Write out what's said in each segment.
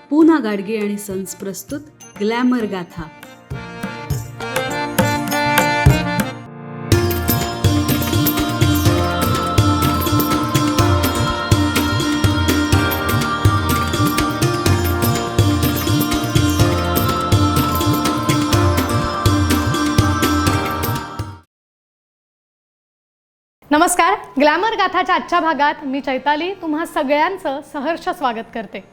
पूना गाडगे आणि सन्स प्रस्तुत ग्लॅमर गाथा. नमस्कार. ग्लॅमर गाथाच्या आजच्या भागात मी चैताली तुम्हा सगळ्यांचं सहर्ष स्वागत करते.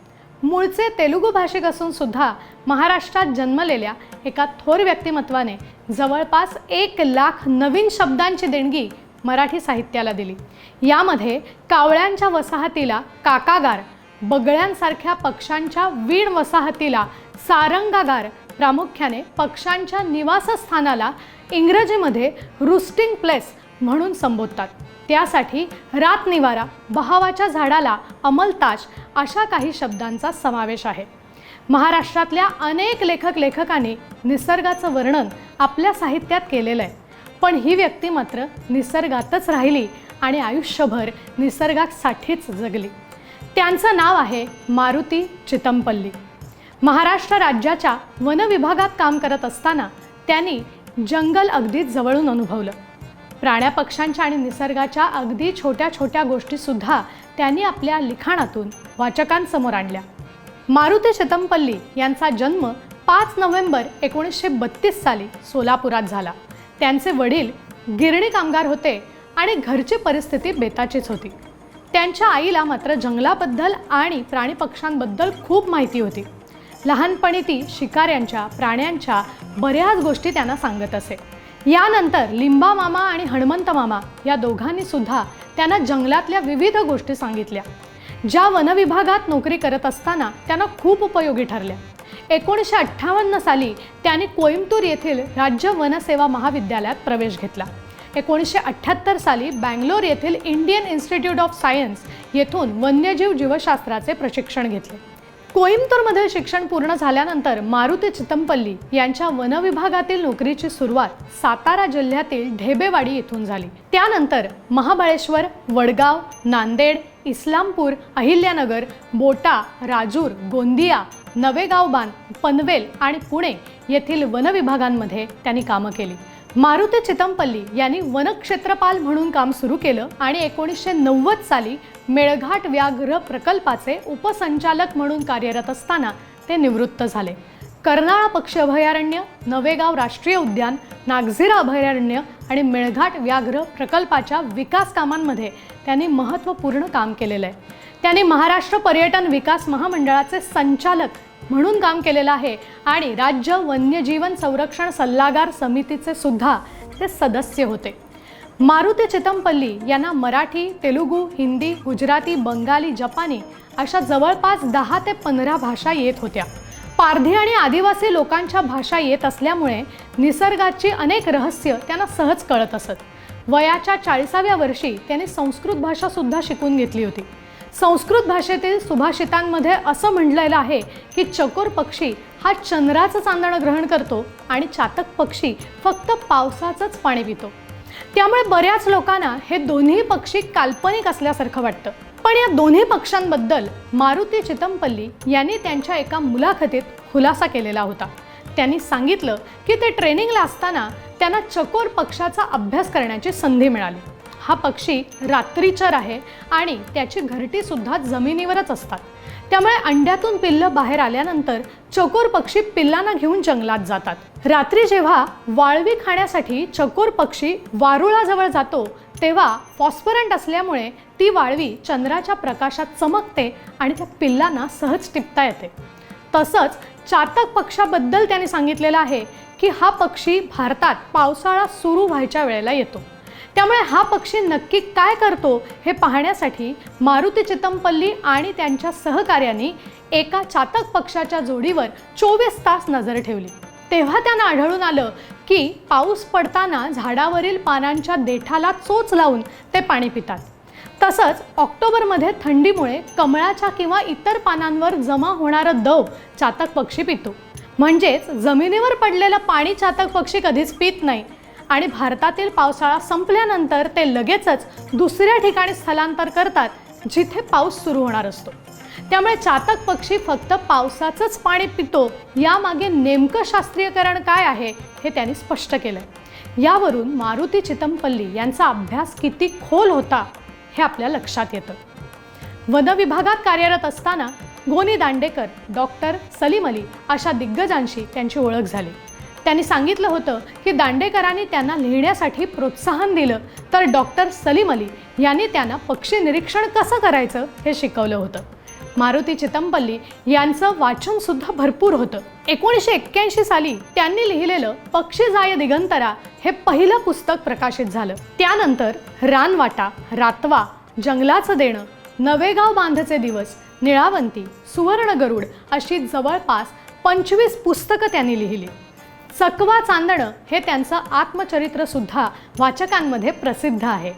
मूळचे तेलुगू भाषिक असून सुद्धा महाराष्ट्रात जन्मलेल्या एका थोर व्यक्तिमत्वाने जवळपास 1,00,000 नवीन शब्दांची देणगी मराठी साहित्याला दिली. यामध्ये कावळ्यांच्या वसाहतीला काकागार, बगळ्यांसारख्या पक्ष्यांच्या वीण वसाहतीला सारंगागार, प्रामुख्याने पक्ष्यांच्या निवासस्थानाला इंग्रजीमध्ये रूस्टिंग प्लेस म्हणून संबोधतात. त्यासाठी रातनिवारा, बहावाच्या झाडाला अमलताज अशा काही शब्दांचा समावेश आहे. महाराष्ट्रातल्या अनेक लेखकांनी निसर्गाचं वर्णन आपल्या साहित्यात केलेलं आहे. पण ही व्यक्ती मात्र निसर्गातच राहिली आणि आयुष्यभर निसर्गासाठीच जगली. त्यांचं नाव आहे मारुती चितमपल्ली. महाराष्ट्र राज्याच्या वन विभागात काम करत असताना त्यांनी जंगल अगदी जवळून अनुभवलं. प्राण्या पक्ष्यांच्या आणि निसर्गाच्या अगदी छोट्या छोट्या गोष्टीसुद्धा त्यांनी आपल्या लिखाणातून वाचकांसमोर आणल्या. मारुती चितमपल्ली यांचा जन्म 5 नोव्हेंबर 1932 साली सोलापुरात झाला. त्यांचे वडील गिरणी कामगार होते आणि घरची परिस्थिती बेताचीच होती. त्यांच्या आईला मात्र जंगलाबद्दल आणि प्राणी पक्ष्यांबद्दल खूप माहिती होती. लहानपणी ती शिकाऱ्यांच्या, प्राण्यांच्या बऱ्याच गोष्टी त्यांना सांगत असे. यानंतर लिंबा मामा आणि हनुमंत मामा या दोघांनी सुद्धा त्यांना जंगलातल्या विविध गोष्टी सांगितल्या, ज्या वनविभागात नोकरी करत असताना त्यांना खूप उपयोगी ठरल्या. 1958 साली त्यांनी कोइंबतूर येथील राज्य वनसेवा महाविद्यालयात प्रवेश घेतला. 1978 साली बँगलोर येथील इंडियन इन्स्टिट्यूट ऑफ सायन्स येथून वन्यजीव जीवशास्त्राचे प्रशिक्षण घेतले. कोइंबतूरमधील शिक्षण पूर्ण झाल्यानंतर मारुती चितमपल्ली यांच्या वनविभागातील नोकरीची सुरुवात सातारा जिल्ह्यातील ढेबेवाडी येथून झाली. त्यानंतर महाबळेश्वर, वडगाव, नांदेड, इस्लामपूर, अहिल्यानगर, बोटा, राजूर, गोंदिया, नवेगावबान, पनवेल आणि पुणे येथील वनविभागांमध्ये त्यांनी कामं केली. मारुती चितमपल्ली यांनी वनक्षेत्रपाल म्हणून काम सुरू केलं आणि 1990 साली मेळघाट व्याघ्र प्रकल्पाचे उपसंचालक म्हणून कार्यरत असताना ते निवृत्त झाले. कर्नाळा पक्षी अभयारण्य, नवेगाव राष्ट्रीय उद्यान, नागझिरा अभयारण्य आणि मेळघाट व्याघ्र प्रकल्पाच्या विकास कामांमध्ये त्यांनी महत्त्वपूर्ण काम केलेलं आहे. त्यांनी महाराष्ट्र पर्यटन विकास महामंडळाचे संचालक म्हणून काम केलेलं आहे आणि राज्य वन्यजीवन संरक्षण सल्लागार समितीचे सुद्धा ते सदस्य होते. मारुती चितमपल्ली यांना मराठी, तेलुगू, हिंदी, गुजराती, बंगाली, जपानी अशा जवळपास 10 ते 15 भाषा येत होत्या. पारधी आणि आदिवासी लोकांच्या भाषा येत असल्यामुळे निसर्गाची अनेक रहस्य त्यांना सहज कळत असत. वयाच्या 40व्या वर्षी त्यांनी संस्कृत भाषा सुद्धा शिकून घेतली होती. संस्कृत भाषेतील सुभाषितांमध्ये असं म्हटलेलं आहे की चकोर पक्षी हा चंद्राचं चांदणं ग्रहण करतो आणि चातक पक्षी फक्त पावसाचंच पाणी पितो. त्यामुळे बऱ्याच लोकांना हे दोन्ही पक्षी काल्पनिक असल्यासारखं वाटतं. पण या दोन्ही पक्ष्यांबद्दल मारुती चितमपल्ली यांनी त्यांच्या एका मुलाखतीत खुलासा केलेला होता. त्यांनी सांगितलं की ते ट्रेनिंगला असताना त्यांना चकोर पक्षाचा अभ्यास करण्याची संधी मिळाली. हा पक्षी रात्रीचर आहे आणि त्याची घरटी सुद्धा जमिनीवरच असतात. त्यामुळे अंड्यातून पिल्लं बाहेर आल्यानंतर चकोर पक्षी पिल्लांना घेऊन जंगलात जातात. रात्री जेव्हा वाळवी खाण्यासाठी चकोर पक्षी वारुळाजवळ जातो तेव्हा फॉस्फरंट असल्यामुळे ती वाळवी चंद्राच्या प्रकाशात चमकते आणि त्या पिल्लांना सहज टिपता येते. तसंच चातक पक्षाबद्दल त्यांनी सांगितलेलं आहे की हा पक्षी भारतात पावसाळा सुरू व्हायच्या वेळेला येतो. त्यामुळे हा पक्षी नक्की काय करतो हे पाहण्यासाठी मारुती चितमपल्ली आणि त्यांच्या सहकार्यांनी एका चातक पक्षाच्या जोडीवर 24 तास नजर ठेवली. तेव्हा त्यांना आढळून आलं की पाऊस पडताना झाडावरील पानांच्या देठाला चोच लावून ते पाणी पितात. तसंच ऑक्टोबरमध्ये थंडीमुळे कमळाच्या किंवा इतर पानांवर जमा होणारं दव चातक पक्षी पितो. म्हणजेच जमिनीवर पडलेलं पाणी चातक पक्षी कधीच पित नाही आणि भारतातील पावसाळा संपल्यानंतर ते लगेचच दुसऱ्या ठिकाणी स्थलांतर करतात जिथे पाऊस सुरू होणार असतो. त्यामुळे चातक पक्षी फक्त पावसाचंच पाणी पितो यामागे नेमकं शास्त्रीयकरण काय आहे हे त्यांनी स्पष्ट केलं। यावरून मारुती चितमपल्ली यांचा अभ्यास किती खोल होता हे आपल्या लक्षात येतं। वन विभागात कार्यरत असताना गोनी दांडेकर, डॉक्टर सलीम अली अशा दिग्गजांशी त्यांची ओळख झाली। त्यांनी सांगितलं होतं की दांडेकरांनी त्यांना लिहिण्यासाठी प्रोत्साहन दिलं, तर डॉक्टर सलीम अली यांनी त्यांना पक्षी निरीक्षण कसं करायचं हे शिकवलं होतं। मारुती चितमपल्ली यांचं वाचन सुद्धा भरपूर होतं। 1981 साली त्यांनी लिहिलेलं पक्षी जाय दिगंतरा हे पहिलं पुस्तक प्रकाशित झालं। त्यानंतर रानवाटा, रातवा, जंगलाचं देणं, नवेगाव बांधचे दिवस, निळावंती, सुवर्ण गरुड अशी जवळपास 25 पुस्तकं त्यांनी लिहिली। चकवा चांदणं हे त्यांचं आत्मचरित्र सुद्धा वाचकांमध्ये प्रसिद्ध आहे।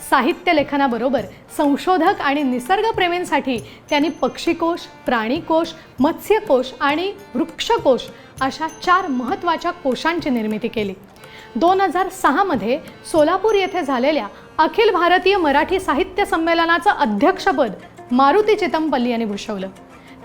साहित्य लेखनाबरोबर संशोधक आणि निसर्गप्रेमींसाठी त्यांनी पक्षीकोश, प्राणीकोश, मत्स्यकोश आणि वृक्षकोश अशा 4 महत्त्वाच्या कोशांची निर्मिती केली। 2006 मध्ये सोलापूर येथे झालेल्या अखिल भारतीय मराठी साहित्य संमेलनाचं अध्यक्षपद मारुती चितमपल्ली यांनी भूषवलं।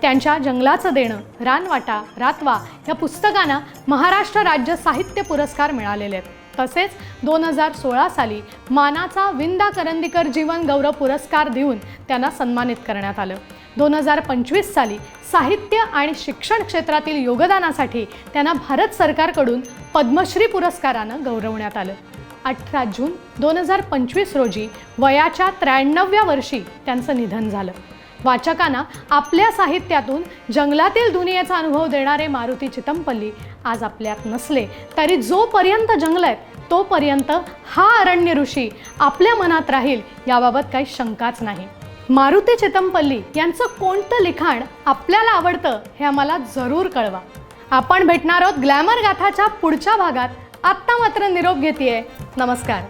त्यांच्या जंगलाचं देणं, रानवाटा, रातवा या पुस्तकांना महाराष्ट्र राज्य साहित्य पुरस्कार मिळालेले आहेत। तसेच 2016 साली मानाचा विंदा करंदीकर जीवन गौरव पुरस्कार देऊन त्यांना सन्मानित करण्यात आलं। 2025 साली साहित्य आणि शिक्षण क्षेत्रातील योगदानासाठी त्यांना भारत सरकारकडून पद्मश्री पुरस्कारानं गौरवण्यात आलं। 18 जून 2025 रोजी वयाच्या 93व्या वर्षी त्यांचं निधन झालं। वाचकांना आपल्या साहित्यातून जंगलातील दुनियेचा अनुभव देणारे मारुती चितमपल्ली आज आपल्यात नसले तरी जोपर्यंत जंगल आहेत तोपर्यंत हा अरण्य ऋषी आपल्या मनात राहील याबाबत काही शंकाच नाही। मारुती चितमपल्ली यांचं कोणतं लिखाण आपल्याला आवडतं हे आम्हाला जरूर कळवा। आपण भेटणार आहोत ग्लॅमर गाथाच्या पुढच्या भागात। आत्ता मात्र निरोप घेतेय। नमस्कार।